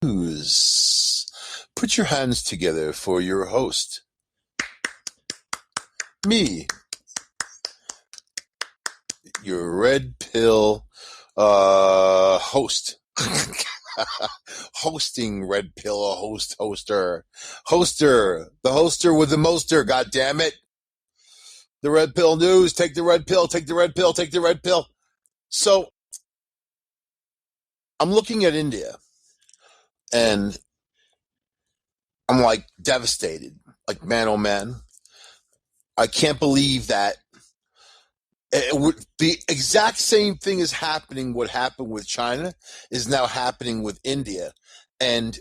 News. Put your hands together for your host, me, your red pill host. Hosting red pill, hoster, the hoster with the moster, god damn it. The red pill news, take the red pill, take the red pill, take the red pill. So I'm looking at India and I'm like devastated. Like, man, oh man. I can't believe that the exact same thing is happening. What happened with China is now happening with India. And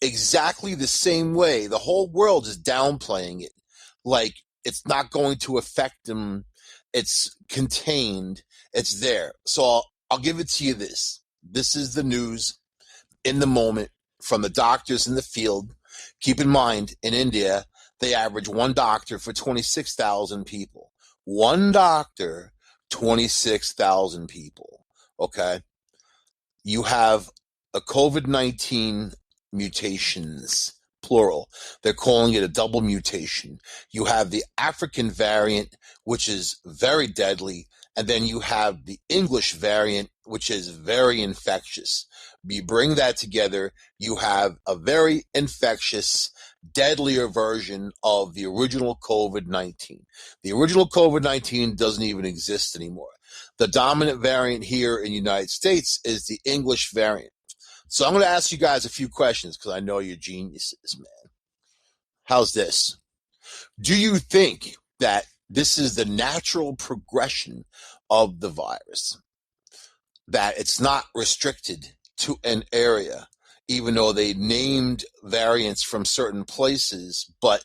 exactly the same way, the whole world is downplaying it. Like, it's not going to affect them. It's contained. It's there. So I'll give it to you this. This is the news in the moment from the doctors in the field. Keep in mind, in India, they average one doctor for 26,000 people. One doctor, 26,000 people. Okay? You have a COVID-19 mutations, plural. They're calling it a double mutation. You have the African variant, which is very deadly, and then you have the English variant, which is very infectious. You bring that together, you have a very infectious, deadlier version of the original COVID-19. The original COVID-19 doesn't even exist anymore. The dominant variant here in the United States is the English variant. So I'm going to ask you guys a few questions because I know you're geniuses, man. How's this? Do you think that this is the natural progression of the virus? That it's not restricted to an area, even though they named variants from certain places, but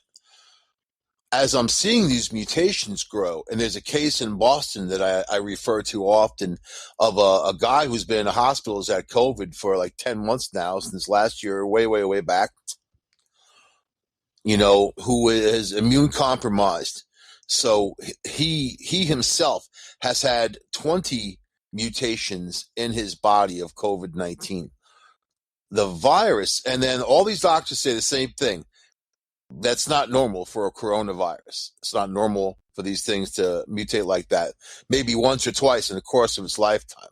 as I'm seeing these mutations grow, and there's a case in Boston that I refer to often of a guy who's been in the hospital, has had COVID for like 10 months now, since last year, way back, who is immune compromised. So he himself has had 20 mutations in his body of COVID-19. The virus, and then all these doctors say the same thing. That's not normal for a coronavirus. It's not normal for these things to mutate like that, maybe once or twice in the course of its lifetime.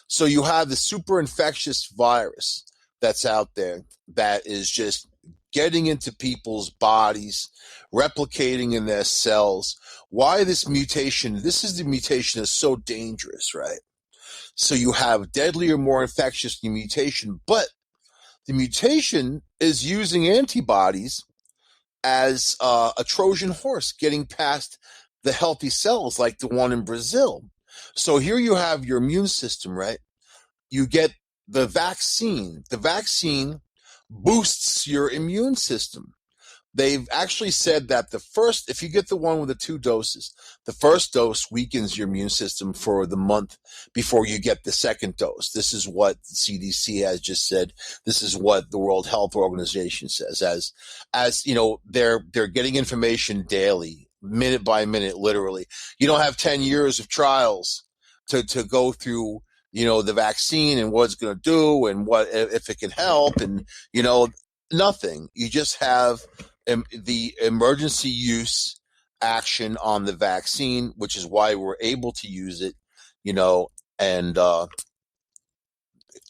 So you have the super infectious virus that's out there that is just getting into people's bodies, replicating in their cells. Why this mutation? This is the mutation that's so dangerous, right? So you have deadlier, more infectious mutation, but the mutation is using antibodies as a Trojan horse getting past the healthy cells like the one in Brazil. So here you have your immune system, right? You get the vaccine. The vaccine boosts your immune system. They've actually said that if you get the one with the 2 doses, the first dose weakens your immune system for the month before you get the second dose. This is what the CDC has just said. This is what the World Health Organization says. As they're getting information daily, minute by minute, literally. You don't have 10 years of trials to go through, the vaccine and what it's going to do and what if it can help and, nothing. You just have the emergency use action on the vaccine, which is why we're able to use it, and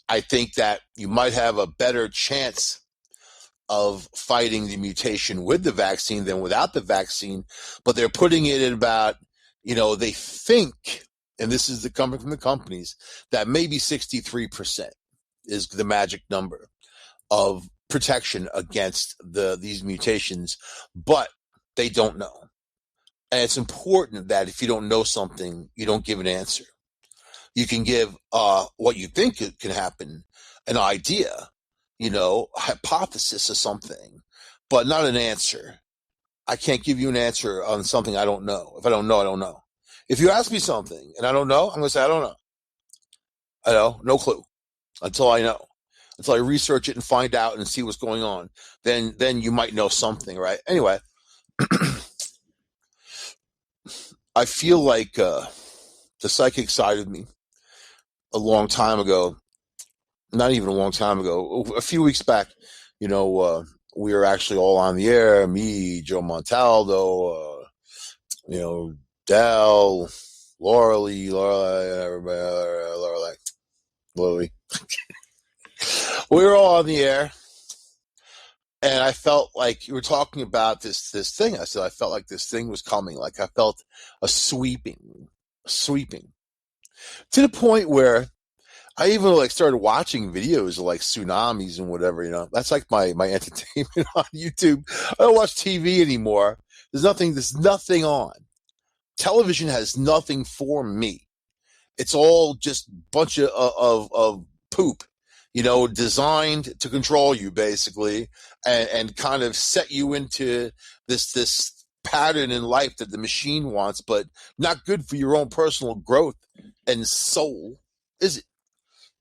I think that you might have a better chance of fighting the mutation with the vaccine than without the vaccine, but they're putting it in about, they think, and this is coming from the companies, that maybe 63% is the magic number of protection against these mutations, but they don't know. And it's important that if you don't know something, you don't give an answer. You can give what you think can happen, an idea, hypothesis or something, but not an answer. I can't give you an answer on something I don't know. If I don't know, I don't know. If you ask me something and I don't know, I'm going to say, I don't know. I know, no clue until I know. Until I research it and find out and see what's going on, then you might know something, right? Anyway, I feel like the psychic side of me a long time ago not even a long time ago, a few weeks back, you know, we were actually all on the air. Me, Joe Montaldo, you know, Dell, Laura Lee, everybody, Laura Lee. We were all on the air, and I felt like you were talking about this thing. I said I felt like this thing was coming. Like I felt a sweeping to the point where I even like started watching videos of like tsunamis and whatever, you know. That's like my entertainment on YouTube. I don't watch TV anymore. There's nothing on. Television has nothing for me. It's all just a bunch of poop, you know, designed to control you basically and kind of set you into this pattern in life that the machine wants, but not good for your own personal growth and soul, is it?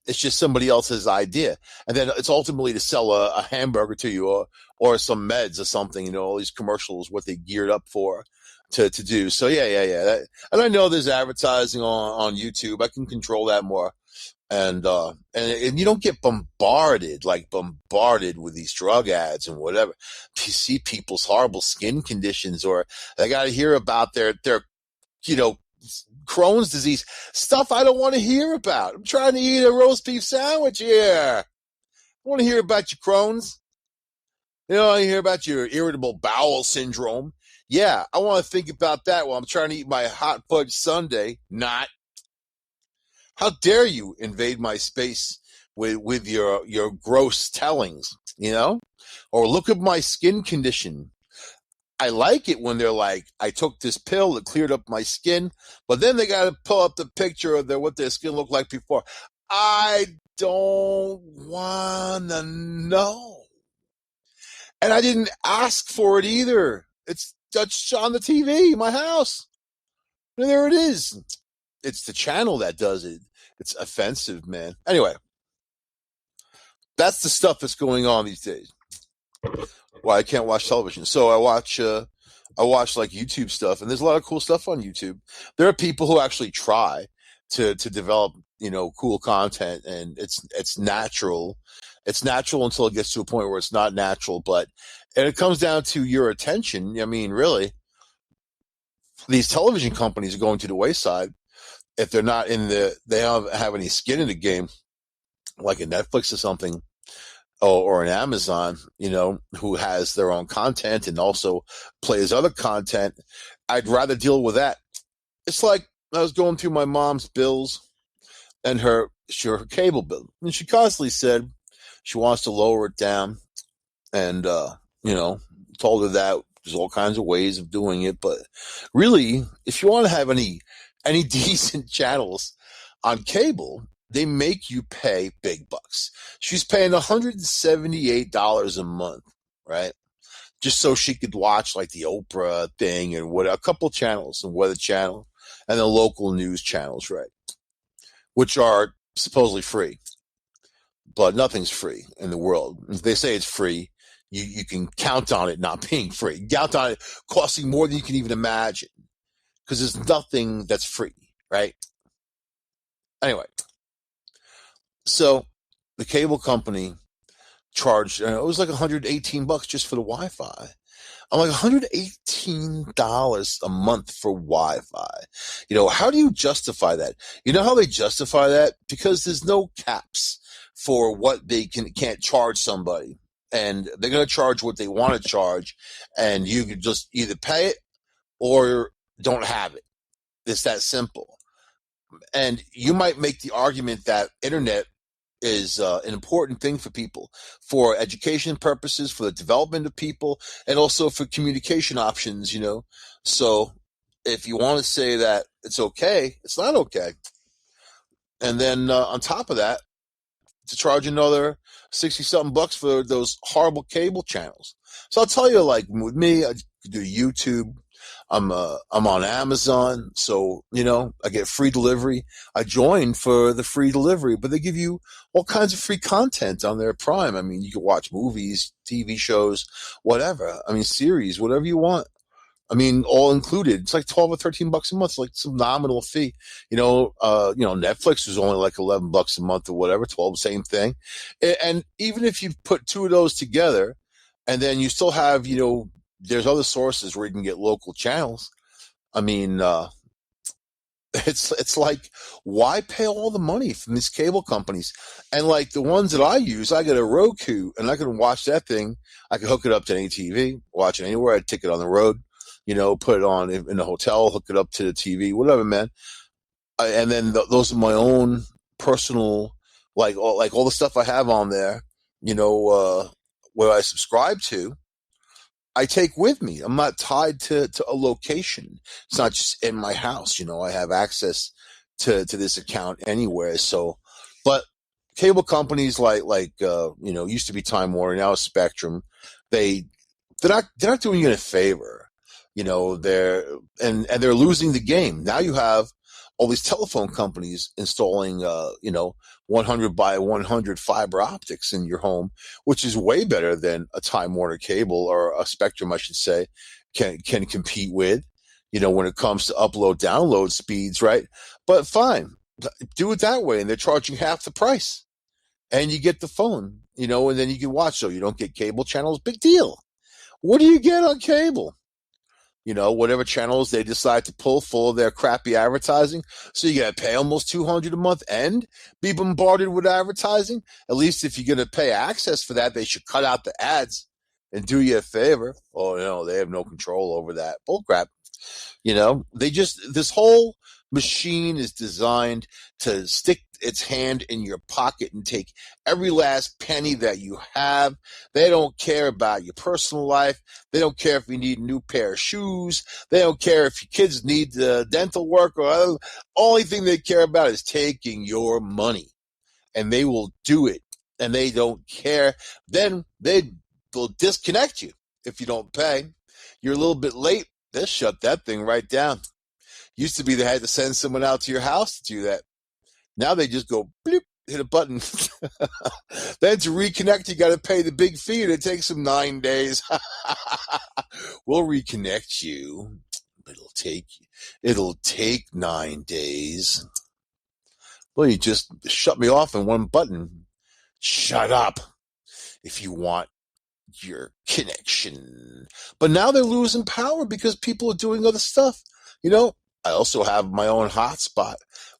It's just somebody else's idea. And then it's ultimately to sell a hamburger to you or some meds or something, you know, all these commercials, what they geared up for to do. So yeah. And I know there's advertising on YouTube. I can control that more. And you don't get bombarded with these drug ads and whatever. You see people's horrible skin conditions, or they got to hear about their, you know, Crohn's disease, stuff I don't want to hear about. I'm trying to eat a roast beef sandwich here. I want to hear about your Crohn's. You know, I hear about your irritable bowel syndrome. Yeah, I want to think about that while I'm trying to eat my hot fudge sundae. Not. How dare you invade my space with your gross tellings, you know? Or look at my skin condition. I like it when they're like, I took this pill that cleared up my skin, but then they got to pull up the picture of what their skin looked like before. I don't want to know. And I didn't ask for it either. It's just on the TV in my house. And there it is. It's the channel that does it. It's offensive, man. Anyway, that's the stuff that's going on these days. Why I can't watch television. So I watch like YouTube stuff, and there's a lot of cool stuff on YouTube. There are people who actually try to develop, you know, cool content, and it's natural. It's natural until it gets to a point where it's not natural, and it comes down to your attention. I mean, really, these television companies are going to the wayside if they're not they don't have any skin in the game, like a Netflix or something. Or an Amazon, you know, who has their own content and also plays other content. I'd rather deal with that. It's like I was going through my mom's bills and her cable bill, and she constantly said she wants to lower it down, and you know, told her that there's all kinds of ways of doing it, but really, if you want to have any decent channels on cable, they make you pay big bucks. She's paying $178 a month, right? Just so she could watch like the Oprah thing and a couple channels and Weather Channel and the local news channels, right? Which are supposedly free. But nothing's free in the world. If they say it's free, you can count on it not being free. Count on it costing more than you can even imagine. Because there's nothing that's free, right? Anyway. So the cable company charged, it was like $118 just for the Wi-Fi. I'm like, $118 a month for Wi-Fi. You know, how do you justify that? You know how they justify that? Because there's no caps for what they can't charge somebody. And they're going to charge what they want to charge. And you can just either pay it or don't have it. It's that simple. And you might make the argument that internet is an important thing for people, for education purposes, for the development of people, and also for communication options, you know. So if you want to say that it's okay, it's not okay. And then on top of that, to charge another 60-something bucks for those horrible cable channels. So I'll tell you, like with me, I do YouTube. I'm on Amazon, so, you know, I get free delivery. I joined for the free delivery, but they give you all kinds of free content on their Prime. I mean, you can watch movies, TV shows, whatever. I mean, series, whatever you want. I mean, all included. It's like 12 or 13 bucks a month. It's like some nominal fee. Netflix was only like 11 bucks a month or whatever, 12, same thing. And even if you put two of those together, and then you still have, there's other sources where you can get local channels. I mean, it's like, why pay all the money from these cable companies? And like the ones that I use, I get a Roku and I can watch that thing. I can hook it up to any TV, watch it anywhere. I take it on the road, put it on in the hotel, hook it up to the TV, whatever, man. And then those are my own personal, like all the stuff I have on there, where I subscribe to. I take with me. I'm not tied to a location. It's not just in my house. I have access to this account anywhere. So, but cable companies like used to be Time Warner, now Spectrum, they're not doing you a favor. They're losing the game. Now you have all these telephone companies installing 100 by 100 fiber optics in your home, which is way better than a Time Warner cable, or a Spectrum, I should say, can compete with, when it comes to upload download speeds, right? But fine, do it that way, and they're charging half the price, and you get the phone, and then you can watch. So you don't get cable channels, big deal. What do you get on cable? Whatever channels they decide to pull full of their crappy advertising. So you got to pay almost $200 a month and be bombarded with advertising. At least if you're going to pay access for that, they should cut out the ads and do you a favor. Oh, no, they have no control over that. Bullcrap. This whole machine is designed to stick its hand in your pocket and take every last penny that you have. They don't care about your personal life. They don't care if you need a new pair of shoes. They don't care if your kids need dental work or other. Only thing they care about is taking your money, and they will do it, and they don't care. Then they'll disconnect you if you don't pay. You're a little bit late. They'll shut that thing right down. Used to be they had to send someone out to your house to do that. Now they just go bloop, hit a button. Then to reconnect, you got to pay the big fee, and it takes them 9 days. We'll reconnect you, but it'll take 9 days. Well, you just shut me off in one button. Shut up if you want your connection. But now they're losing power because people are doing other stuff. I also have my own hotspot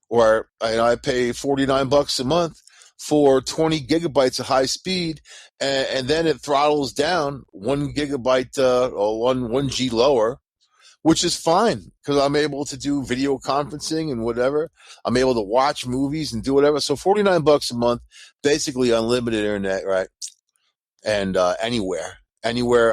where I pay $49 a month for 20 gigabytes of high speed, and then it throttles down 1 gigabyte or 1G lower, which is fine because I'm able to do video conferencing and whatever. I'm able to watch movies and do whatever. So $49 a month, basically unlimited internet, right? And anywhere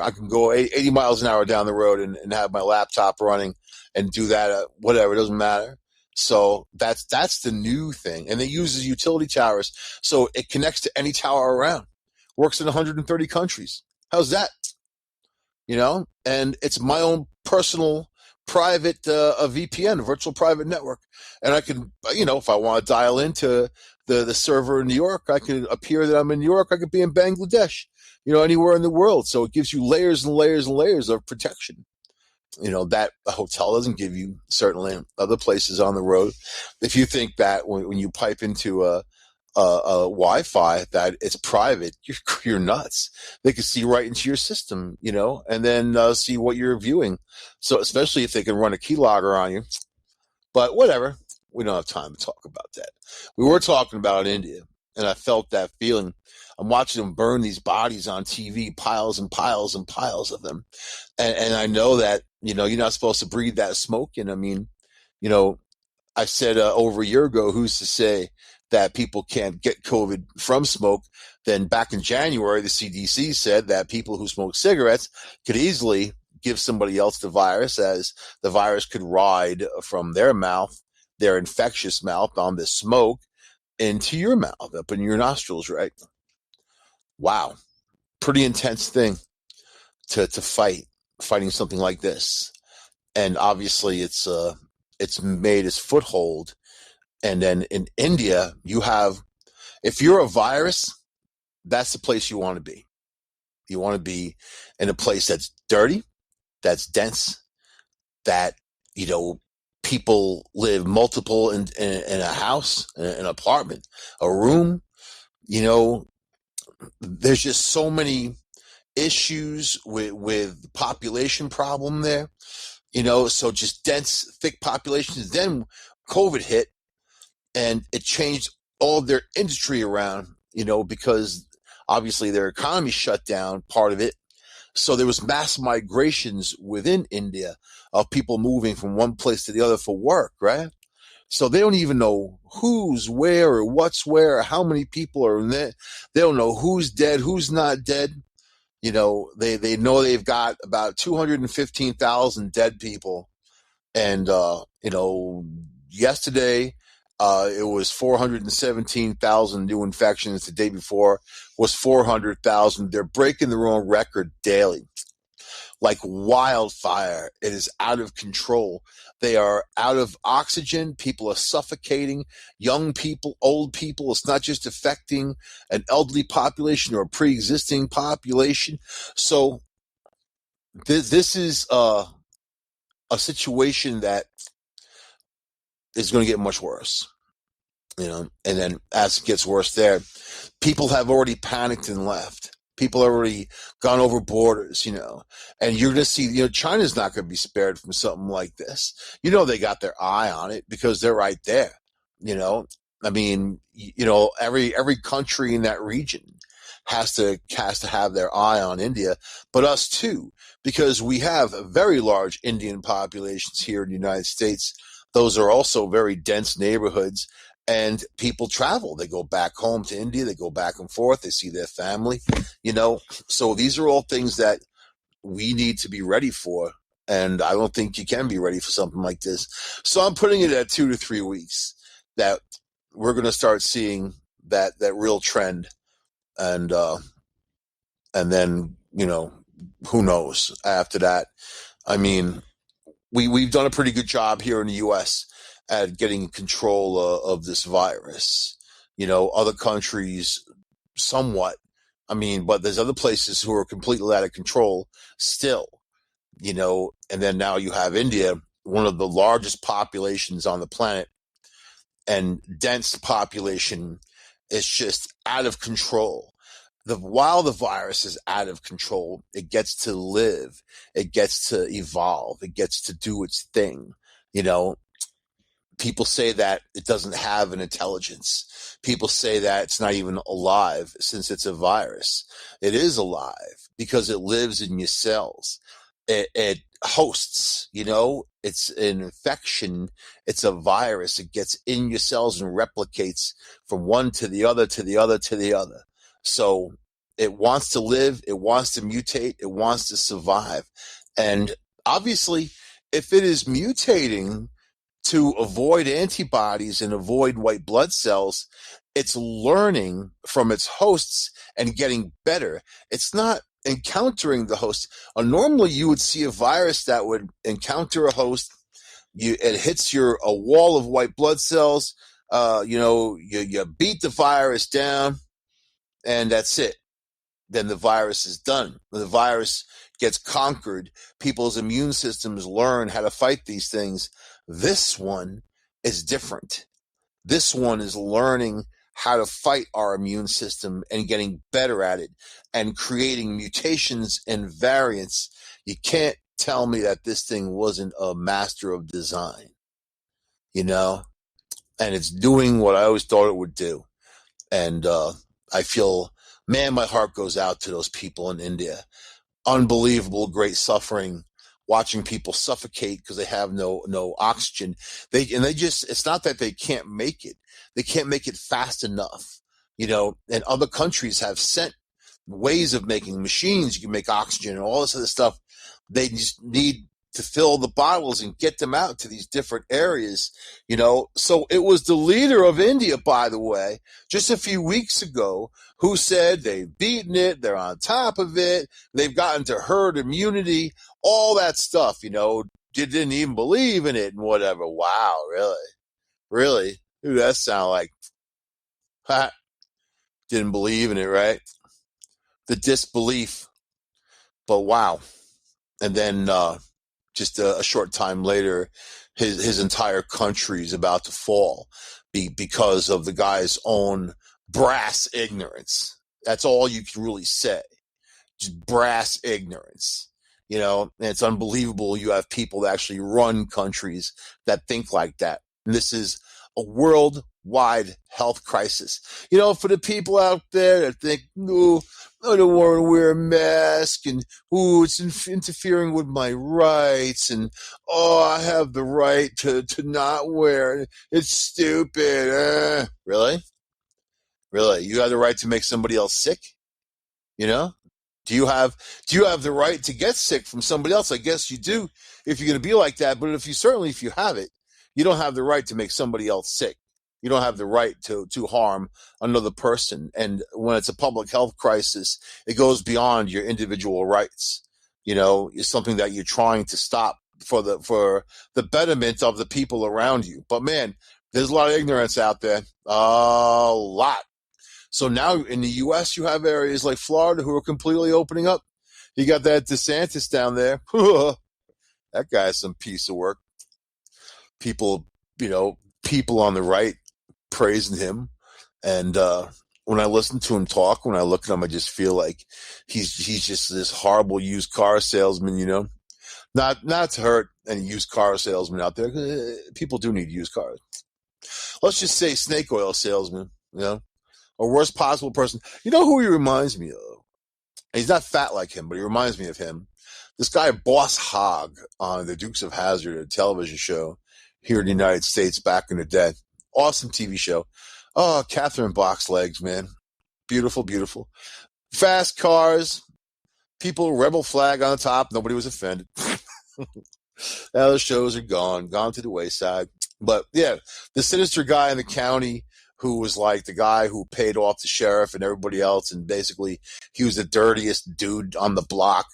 I can go 80 miles an hour down the road and have my laptop running and do that, whatever, it doesn't matter. So that's the new thing. And it uses utility towers. So it connects to any tower around. Works in 130 countries. How's that? And it's my own personal private a VPN, a virtual private network. And I can, if I want to dial into the server in New York, I can appear that I'm in New York. I could be in Bangladesh, anywhere in the world. So it gives you layers and layers and layers of protection. That a hotel doesn't give you, certainly other places on the road. If you think that when you pipe into a Wi-Fi that it's private, you're nuts. They can see right into your system, and then see what you're viewing. So especially if they can run a keylogger on you. But whatever, we don't have time to talk about that. We were talking about India, and I felt that feeling. I'm watching them burn these bodies on TV, piles and piles and piles of them. And I know that, you're not supposed to breathe that smoke. And I mean, I said over a year ago, who's to say that people can't get COVID from smoke? Then back in January, the CDC said that people who smoke cigarettes could easily give somebody else the virus, as the virus could ride from their mouth, their infectious mouth, on the smoke into your mouth, up in your nostrils, right? Wow. Pretty intense thing to fighting something like this. And obviously it's made its foothold. And then in India, if you're a virus, that's the place you want to be. You want to be in a place that's dirty, that's dense, that, you know, people live multiple in a house, in an apartment, a room. You know, there's just so many issues with the population problem there. You know, so just dense, thick populations. Then COVID hit, and it changed all of their industry around. You know, because obviously their economy shut down, part of it. So there was mass migrations within India of people moving from one place to the other for work, right? So they don't even know who's where or what's where or how many people are in there. They don't know who's dead, who's not dead. You know, they know they've got about 215,000 dead people. And, you know, yesterday, it was 417,000 new infections. The day before was 400,000. They're breaking their own record daily. Like wildfire, it is out of control. They are out of oxygen. People are suffocating. Young people, old people. It's not just affecting an elderly population or a pre-existing population. So this is a situation that is going to get much worse. You know, and then as it gets worse there, people have already panicked and left. People have already gone over borders, you know, and you're going to see, you know, China's not going to be spared from something like this. You know, they got their eye on it because they're right there, you know. I mean, you know, every country in that region has to have their eye on India, but us too, because we have very large Indian populations here in the United States. Those are also very dense neighborhoods, and people travel. They go back home to India. They go back and forth. They see their family, you know. So these are all things that we need to be ready for. And I don't think you can be ready for something like this. So I'm putting it at 2 to 3 weeks that we're going to start seeing that real trend. And then, you know, who knows after that. I mean, we've done a pretty good job here in the U.S. at getting control of this virus. You know, other countries somewhat. I mean, but there's other places who are completely out of control still. You know, and then now you have India, one of the largest populations on the planet, and dense population is just out of control. While the virus is out of control, it gets to live, it gets to evolve, it gets to do its thing. You know, people say that it doesn't have an intelligence. People say that it's not even alive since it's a virus. It is alive because it lives in your cells. It hosts, you know, it's an infection. It's a virus. It gets in your cells and replicates from one to the other, to the other, to the other. So it wants to live. It wants to mutate. It wants to survive. And obviously, if it is mutating to avoid antibodies and avoid white blood cells, it's learning from its hosts and getting better. It's not encountering the host. Normally, you would see a virus that would encounter a host. It hits a wall of white blood cells. You know, you beat the virus down, and that's it. Then the virus is done. When the virus gets conquered, people's immune systems learn how to fight these things. This one is different. This one is learning how to fight our immune system and getting better at it and creating mutations and variants. You can't tell me that this thing wasn't a master of design, you know? And it's doing what I always thought it would do. And I feel, man, my heart goes out to those people in India. Unbelievable, great suffering, watching people suffocate because they have no oxygen. It's not that they can't make it. They can't make it fast enough, you know, and other countries have sent ways of making machines. You can make oxygen and all this other stuff. They just need to fill the bottles and get them out to these different areas, you know. So it was the leader of India, by the way, just a few weeks ago, who said they've beaten it, they're on top of it, they've gotten to herd immunity, all that stuff, you know, didn't even believe in it and whatever. Wow, really? Really? Who does that sound like? Ha, didn't believe in it, right? The disbelief. But wow. And then just a short time later, his entire country is about to fall because of the guy's own brass ignorance. That's all you can really say. Just brass ignorance. And it's unbelievable you have people that actually run countries that think like that. And this is a worldwide health crisis. For the people out there that think, no, I don't want to wear a mask, and it's interfering with my rights, and I have the right to not wear it. It's stupid. Really? Really? You have the right to make somebody else sick? Do you have the right to get sick from somebody else? I guess you do if you're going to be like that. But if you have it, you don't have the right to make somebody else sick. You don't have the right to harm another person. And when it's a public health crisis, it goes beyond your individual rights. It's something that you're trying to stop for the betterment of the people around you. But man, there's a lot of ignorance out there. A lot. So now in the U.S., you have areas like Florida who are completely opening up. You got that DeSantis down there. That guy's some piece of work. People on the right praising him. And when I listen to him talk, when I look at him, I just feel like he's just this horrible used car salesman, Not to hurt any used car salesman out there. People do need used cars. Let's just say snake oil salesman, or worst possible person. You know who he reminds me of? He's not fat like him, but he reminds me of him. This guy, Boss Hogg, on the Dukes of Hazzard, a television show here in the United States back in the day. Awesome TV show. Oh, Catherine Box legs, man. Beautiful, beautiful. Fast cars. People, rebel flag on the top. Nobody was offended. Now the shows are gone to the wayside. But yeah, the sinister guy in the county who was like the guy who paid off the sheriff and everybody else, and basically he was the dirtiest dude on the block.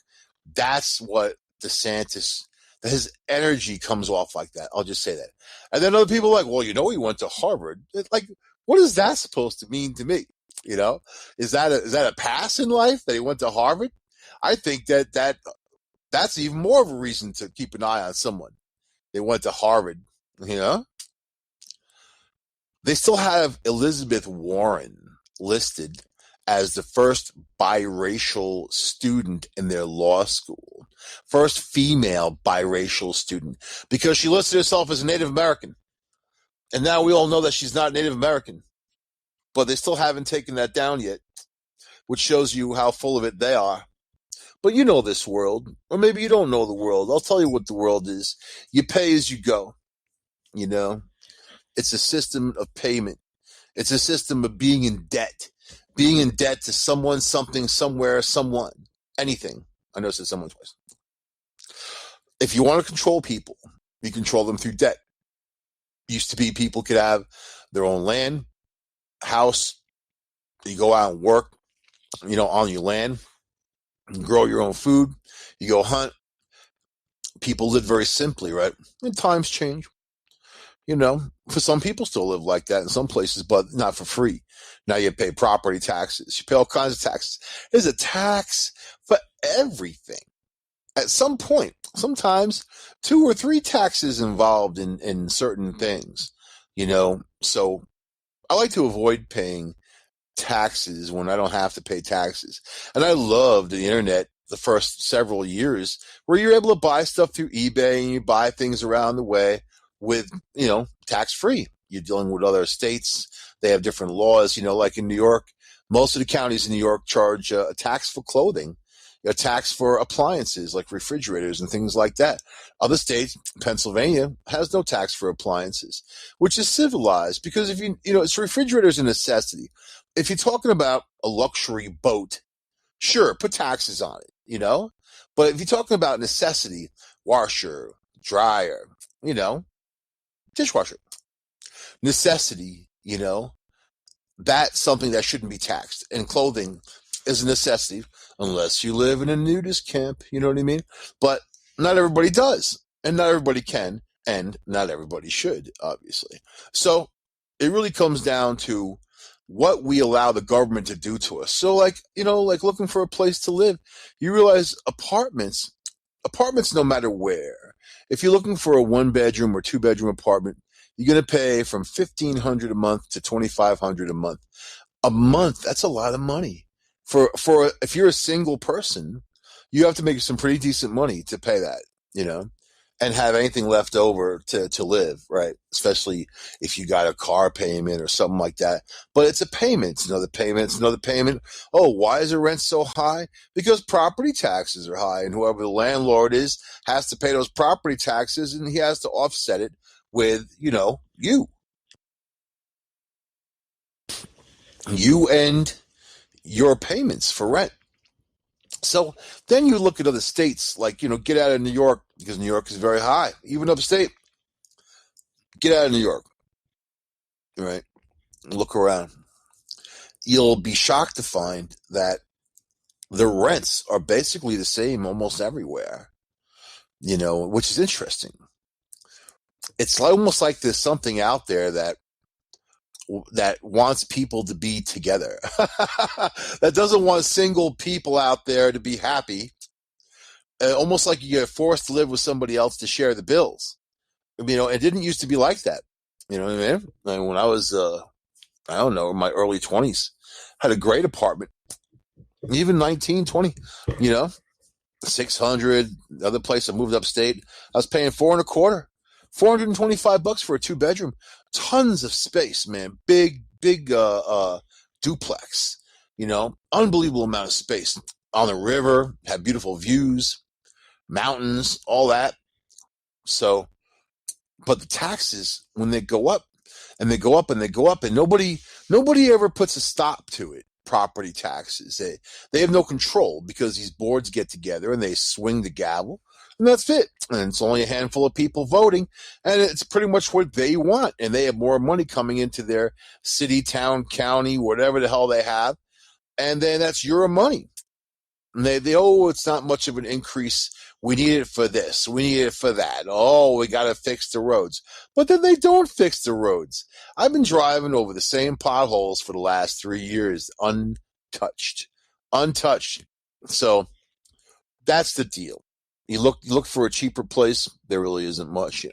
That's what DeSantis, his energy comes off like that. I'll just say that. And then other people are like, well, he went to Harvard. Like, what is that supposed to mean to me? Is that a pass in life that he went to Harvard? I think that's even more of a reason to keep an eye on someone. They went to Harvard, They still have Elizabeth Warren listed as the first biracial student in their law school. First female biracial student, because she listed herself as a Native American. And now we all know that she's not Native American. But they still haven't taken that down yet, which shows you how full of it they are. But you know this world, or maybe you don't know the world. I'll tell you what the world is. You pay as you go, It's a system of payment. It's a system of being in debt to someone, something, somewhere, someone, anything. I know I said someone twice. If you want to control people, you control them through debt. Used to be people could have their own land, house. You go out and work, on your land. You grow your own food. You go hunt. People live very simply, right? And times change. For some people still live like that in some places, but not for free. Now you pay property taxes. You pay all kinds of taxes. There's a tax for everything. At some point, sometimes 2 or 3 taxes involved in certain things, So I like to avoid paying taxes when I don't have to pay taxes. And I love the internet the first several years where you're able to buy stuff through eBay and you buy things around the way with, tax free. You're dealing with other states. They have different laws, like in New York. Most of the counties in New York charge a tax for clothing, a tax for appliances like refrigerators and things like that. Other states, Pennsylvania, has no tax for appliances, which is civilized because if it's refrigerators a necessity. If you're talking about a luxury boat, sure, put taxes on it, But if you're talking about necessity, washer, dryer, dishwasher, necessity, that's something that shouldn't be taxed. And clothing is a necessity unless you live in a nudist camp, you know what I mean? But not everybody does, and not everybody can, and not everybody should, obviously. So it really comes down to what we allow the government to do to us. So like looking for a place to live, you realize apartments, no matter where, if you're looking for a 1-bedroom or 2-bedroom apartment, you're going to pay from $1,500 a month to $2,500 a month. A month, that's a lot of money. For if you're a single person, you have to make some pretty decent money to pay that, and have anything left over to live, right? Especially if you got a car payment or something like that. But it's a payment. It's another payment. It's another payment. Oh, why is the rent so high? Because property taxes are high, and whoever the landlord is has to pay those property taxes, and he has to offset it with, you and your payments for rent. So then you look at other states, like, get out of New York, because New York is very high, even upstate. Get out of New York, right? Look around. You'll be shocked to find that the rents are basically the same almost everywhere, which is interesting. It's almost like there's something out there that wants people to be together, that doesn't want single people out there to be happy. Almost like you get forced to live with somebody else to share the bills. It didn't used to be like that. You know what I mean? When I was, I don't know, in my early 20s, had a great apartment, even 19, 20, 600. The other place I moved upstate, I was paying $425, $425 for a 2-bedroom. Tons of space, man. Big duplex, unbelievable amount of space on the river, had beautiful views, mountains, all that. So, but the taxes, when they go up and they go up and they go up, and nobody ever puts a stop to it. Property taxes, they have no control, because these boards get together and they swing the gavel, and that's it. And it's only a handful of people voting, and it's pretty much what they want. And they have more money coming into their city, town, county, whatever the hell they have, and then that's your money. And they it's not much of an increase. We need it for this. We need it for that. Oh, we got to fix the roads. But then they don't fix the roads. I've been driving over the same potholes for the last 3 years, untouched. So that's the deal. You look for a cheaper place, there really isn't much,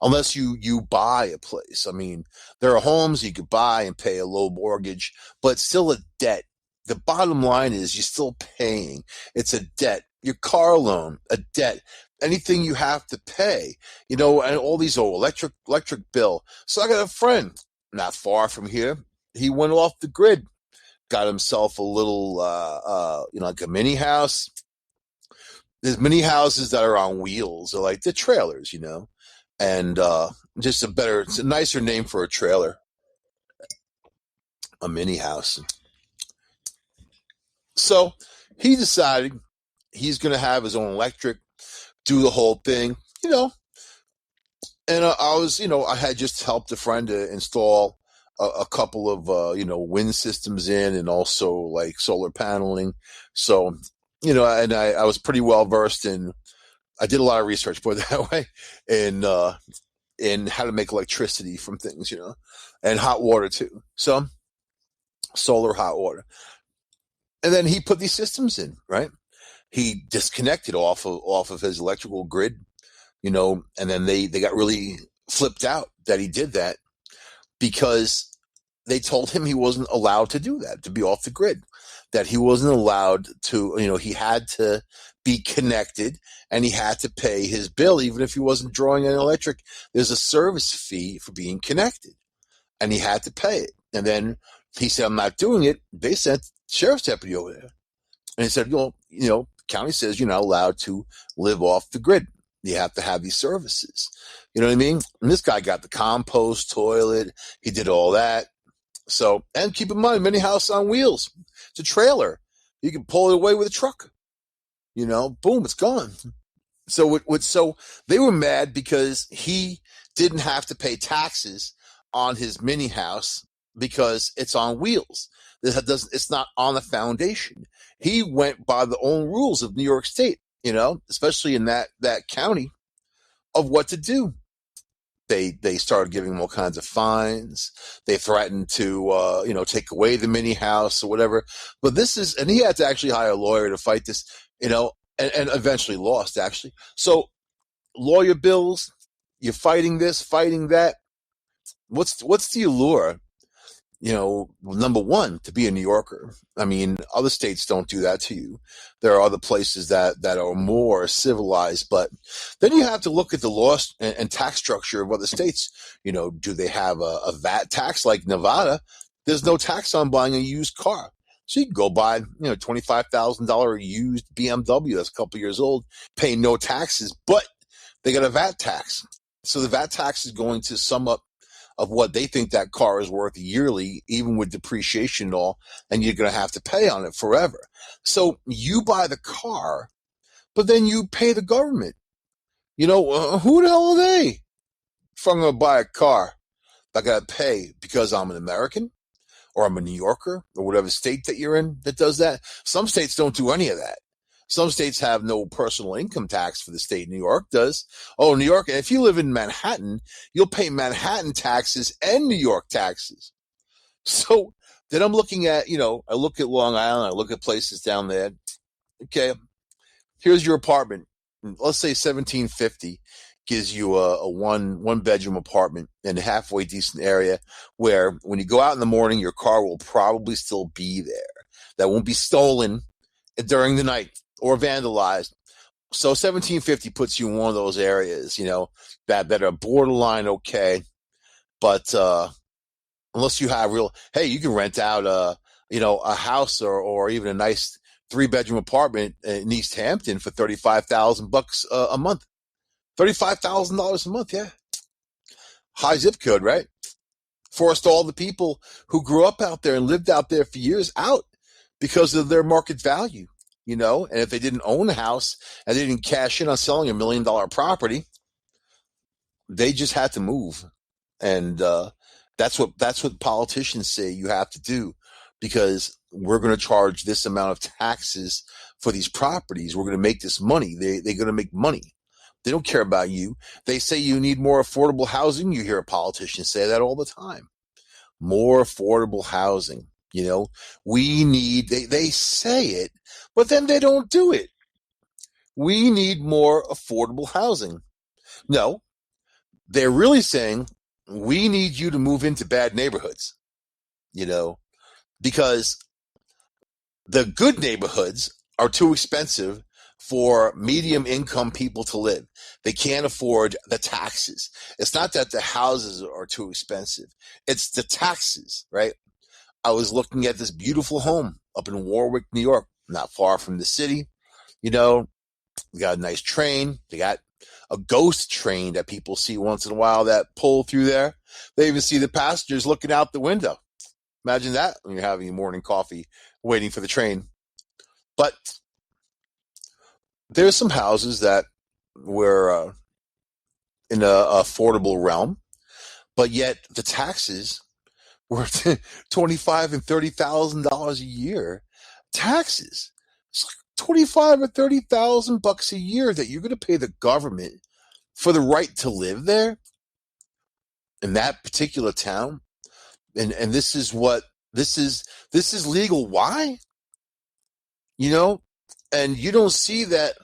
unless you buy a place. I mean, there are homes you could buy and pay a low mortgage, but still a debt. The bottom line is you're still paying. It's a debt. Your car loan, a debt. Anything you have to pay, and all these electric bill. So I got a friend not far from here. He went off the grid, got himself a little, like a mini house. There's mini houses that are on wheels, or like the trailers, and it's a nicer name for a trailer, a mini house. So he decided he's going to have his own electric, do the whole thing, and I was, I had just helped a friend to install a couple of, wind systems in, and also like solar paneling. So, and I was pretty well versed in, I did a lot of research, put it that way, in how to make electricity from things, and hot water too. So solar, hot water. And then he put these systems in, right? He disconnected off of his electrical grid, and then they got really flipped out that he did that, because they told him he wasn't allowed to do that, to be off the grid, that he wasn't allowed to, he had to be connected, and he had to pay his bill, even if he wasn't drawing an electric. There's a service fee for being connected, and he had to pay it. And then he said, I'm not doing it. They sent sheriff's deputy over there. And he said, county says you're not allowed to live off the grid. You have to have these services. You know what I mean? And this guy got the compost toilet. He did all that. So, and keep in mind, mini house on wheels. It's a trailer. You can pull it away with a truck. Boom, it's gone. So they were mad because he didn't have to pay taxes on his mini house, because it's on wheels. It's not on the foundation. He went by the own rules of New York State, especially in that county, of what to do. They started giving him all kinds of fines. They threatened to, take away the mini house or whatever. But and he had to actually hire a lawyer to fight this, and eventually lost, actually. So lawyer bills. You're fighting this, fighting that. What's the allure? Number one, to be a New Yorker. I mean, other states don't do that to you. There are other places that are more civilized, but then you have to look at the law and tax structure of other states. Do they have a VAT tax like Nevada? There's no tax on buying a used car. So you can go buy, $25,000 used BMW that's a couple years old, pay no taxes, but they got a VAT tax. So the VAT tax is going to sum up of what they think that car is worth yearly, even with depreciation and all, and you're going to have to pay on it forever. So you buy the car, but then you pay the government. Who the hell are they? If I'm going to buy a car, I got to pay because I'm an American or I'm a New Yorker or whatever state that you're in that does that. Some states don't do any of that. Some states have no personal income tax for the state. New York does. Oh, New York. And if you live in Manhattan, you'll pay Manhattan taxes and New York taxes. So then I'm looking at, I look at Long Island. I look at places down there. Okay, here's your apartment. Let's say 1750 gives you a one bedroom apartment in a halfway decent area where when you go out in the morning, your car will probably still be there. That won't be stolen during the night or vandalized. So 1750 puts you in one of those areas, that are borderline okay. But unless you have you can rent out a house or even a nice 3-bedroom apartment in East Hampton for $35,000 a month. $35,000 a month, yeah. High zip code, right? Forced all the people who grew up out there and lived out there for years out because of their market value. And if they didn't own a house and they didn't cash in on selling $1 million property, they just had to move. And that's what politicians say you have to do, because we're going to charge this amount of taxes for these properties. We're going to make this money. They're going to make money. They don't care about you. They say you need more affordable housing. You hear politicians say that all the time. More affordable housing. We need, they say it, but then they don't do it. We need more affordable housing. No, they're really saying we need you to move into bad neighborhoods, because the good neighborhoods are too expensive for medium income people to live. They can't afford the taxes. It's not that the houses are too expensive. It's the taxes, right? I was looking at this beautiful home up in Warwick, New York, not far from the city. We got a nice train. They got a ghost train that people see once in a while that pull through there. They even see the passengers looking out the window. Imagine that when you're having your morning coffee waiting for the train. But there's some houses that were in an affordable realm, but yet the taxes were $25,000 and $30,000 a year. Taxes. It's like $25,000 or $30,000 a year that you're going to pay the government for the right to live there in that particular town. And this is legal. Why? And you don't see that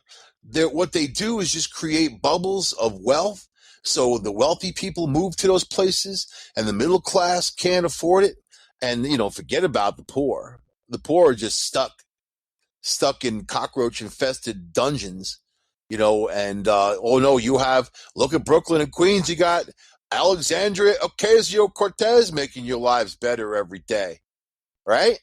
what they do is just create bubbles of wealth. So the wealthy people move to those places and the middle class can't afford it. And, forget about the poor. The poor are just stuck in cockroach infested dungeons, and, look at Brooklyn and Queens. You got Alexandria Ocasio-Cortez making your lives better every day, right?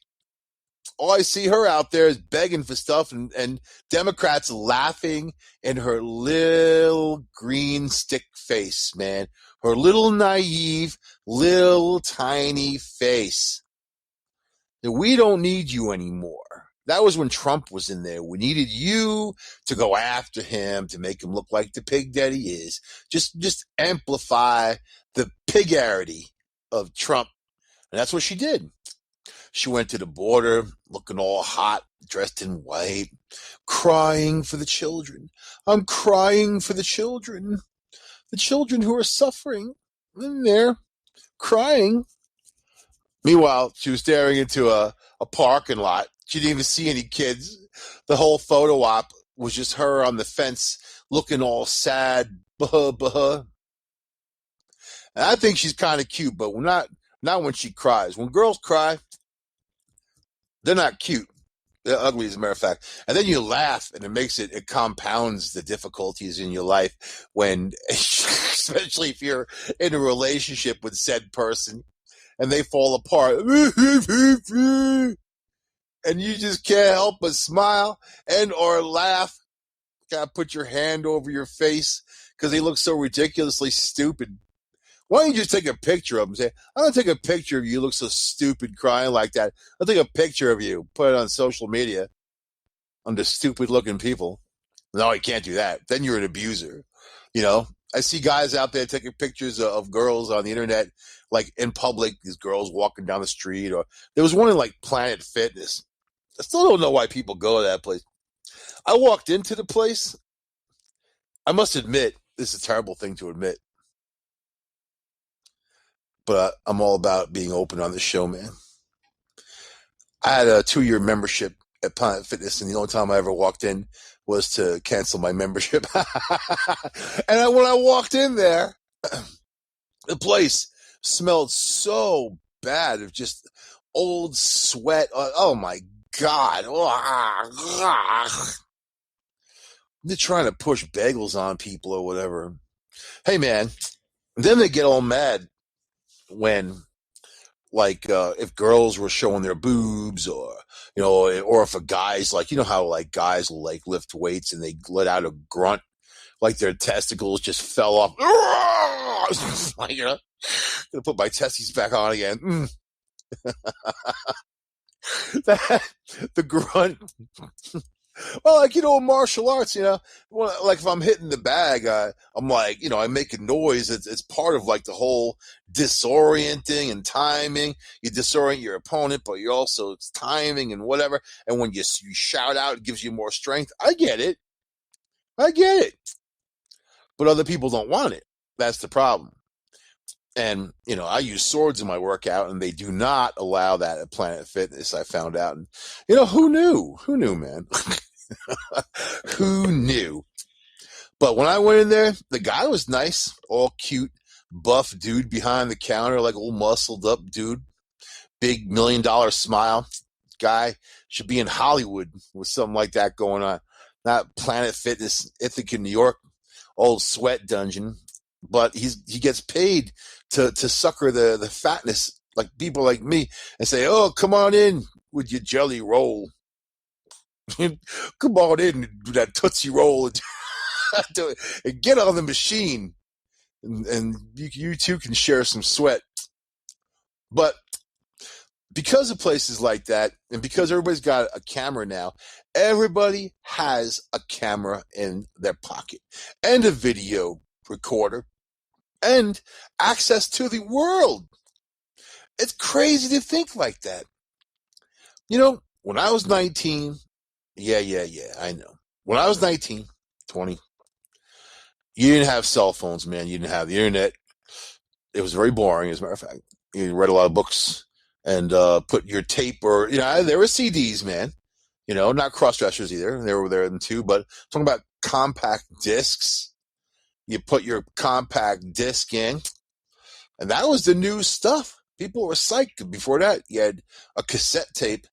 All I see her out there is begging for stuff and Democrats laughing in her little green stick face, man. Her little naive, little tiny face. We don't need you anymore. That was when Trump was in there. We needed you to go after him, to make him look like the pig that he is. Just amplify the pigarity of Trump. And that's what she did. She went to the border looking all hot, dressed in white, crying for the children. I'm crying for the children who are suffering. In there, crying. Meanwhile, she was staring into a parking lot. She didn't even see any kids. The whole photo op was just her on the fence looking all sad, and I think she's kind of cute, but not when she cries. When girls cry, they're not cute. They're ugly, as a matter of fact. And then you laugh, and it compounds the difficulties in your life when, especially if you're in a relationship with said person and they fall apart. And you just can't help but smile or laugh. Gotta put your hand over your face because they look so ridiculously stupid. Why don't you just take a picture of them and say, I'm going to take a picture of you. You look so stupid crying like that. I'll take a picture of you, put it on social media under stupid looking people. No, you can't do that. Then you're an abuser. I see guys out there taking pictures of girls on the internet, like in public, these girls walking down the street. Or there was one in like Planet Fitness. I still don't know why people go to that place. I walked into the place. I must admit, this is a terrible thing to admit, but I'm all about being open on the show, man. I had a 2-year membership at Planet Fitness, and the only time I ever walked in was to cancel my membership. And when I walked in there, the place smelled so bad of just old sweat. Oh my God. They're trying to push bagels on people or whatever. Hey, man. Then they get all mad when, like, if girls were showing their boobs, or if a guy's like, how like guys will like lift weights and they let out a grunt, like their testicles just fell off. Like, gonna put my testes back on again. The grunt. Well, like, martial arts, like if I'm hitting the bag, I'm like, I make a noise. It's part of like the whole disorienting and timing. You disorient your opponent, but it's timing and whatever. And when you shout out, it gives you more strength. I get it. But other people don't want it. That's the problem. And, I use swords in my workout, and they do not allow that at Planet Fitness, I found out. And, who knew? Who knew, man? Who knew? But when I went in there, the guy was nice, all cute, buff dude behind the counter, like old muscled up dude, big $1 million smile. Guy should be in Hollywood with something like that going on. Not Planet Fitness, Ithaca, New York, old sweat dungeon. But he gets paid to sucker the fatness, like people like me, and say, "Oh, come on in with your jelly roll. Come on in and do that Tootsie Roll and get on the machine, and you too can share some sweat." But because of places like that, and because everybody's got a camera now, everybody has a camera in their pocket and a video recorder and access to the world. It's crazy to think like that. When I was 19, yeah, I know. When I was 19, 20, you didn't have cell phones, man. You didn't have the internet. It was very boring, as a matter of fact. You read a lot of books and put your tape, or, there were CDs, man. Not cross-dressers either. They were there too, but talking about compact discs. You put your compact disc in, and that was the new stuff. People were psyched. Before that, you had a cassette tape,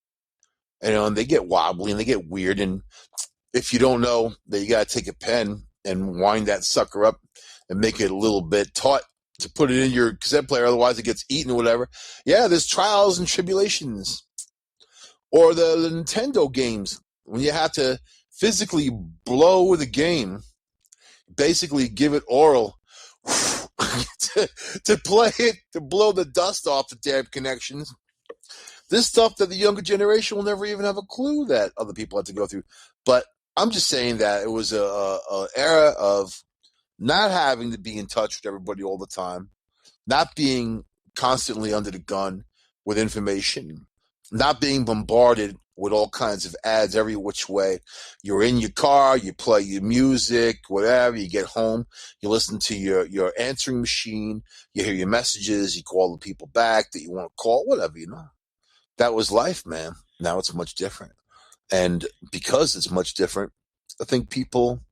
and they get wobbly and they get weird. And if you don't know that you got to take a pen and wind that sucker up and make it a little bit taut to put it in your cassette player, otherwise it gets eaten or whatever. Yeah, there's trials and tribulations. Or the Nintendo games, when you have to physically blow the game, basically give it oral to play it, to blow the dust off the damn connections. This stuff that the younger generation will never even have a clue that other people had to go through. But I'm just saying that it was a era of not having to be in touch with everybody all the time, not being constantly under the gun with information, not being bombarded with all kinds of ads every which way. You're in your car, you play your music, whatever, you get home, you listen to your answering machine, you hear your messages, you call the people back that you want to call, whatever, That was life, man. Now it's much different. And because it's much different, I think people,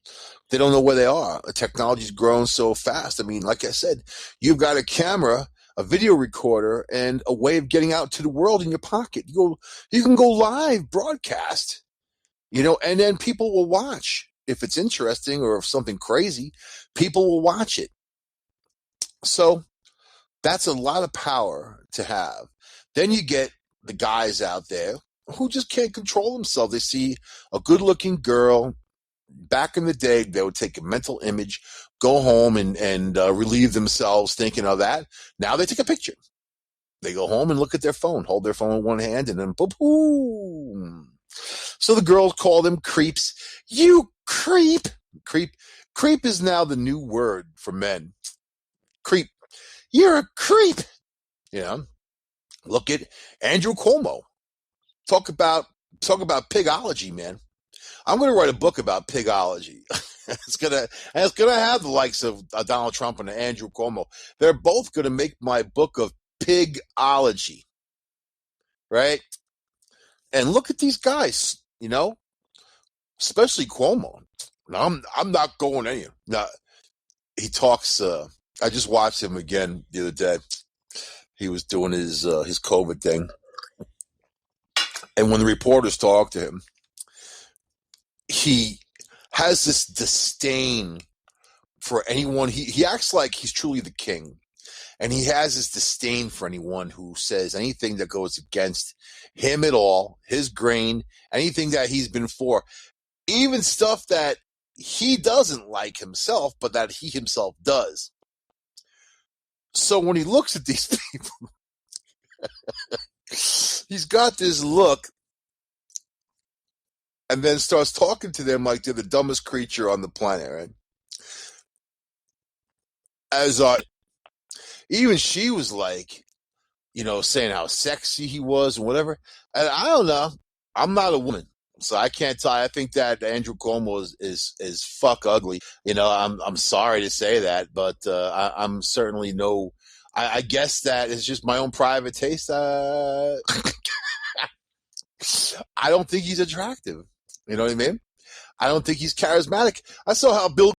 they don't know where they are. The technology's grown so fast. I mean, like I said, you've got a camera, a video recorder, and a way of getting out to the world in your pocket. You can go live broadcast, and then people will watch. If it's interesting or if something crazy, people will watch it. So that's a lot of power to have. Then you get the guys out there who just can't control themselves. They see a good-looking girl. Back in the day, they would take a mental image, go home and relieve themselves thinking of that. Now they take a picture. They go home and look at their phone, hold their phone in one hand, and then boom, boom. So the girls call them creeps. You creep. Creep is now the new word for men. Creep. You're a creep. Look at Andrew Cuomo. Talk about pigology, man. I'm going to write a book about pigology. It's gonna have the likes of Donald Trump and Andrew Cuomo. They're both going to make my book of pigology, right? And look at these guys, especially Cuomo. Now, I'm not going anywhere. Now, he talks. I just watched him again the other day. He was doing his COVID thing, and when the reporters talked to him, he has this disdain for anyone. He acts like he's truly the king, and he has this disdain for anyone who says anything that goes against him at all, his grain, anything that he's been for, even stuff that he doesn't like himself, but that he himself does. So when he looks at these people, he's got this look, and then starts talking to them like they're the dumbest creature on the planet, right? As even she was like, saying how sexy he was and whatever. And I don't know. I'm not a woman, so I can't tell. I think that Andrew Cuomo is fuck ugly. I'm sorry to say that, but I'm certainly no. I guess that it's just my own private taste. I don't think he's attractive. You know what I mean? I don't think he's charismatic. I saw how Bill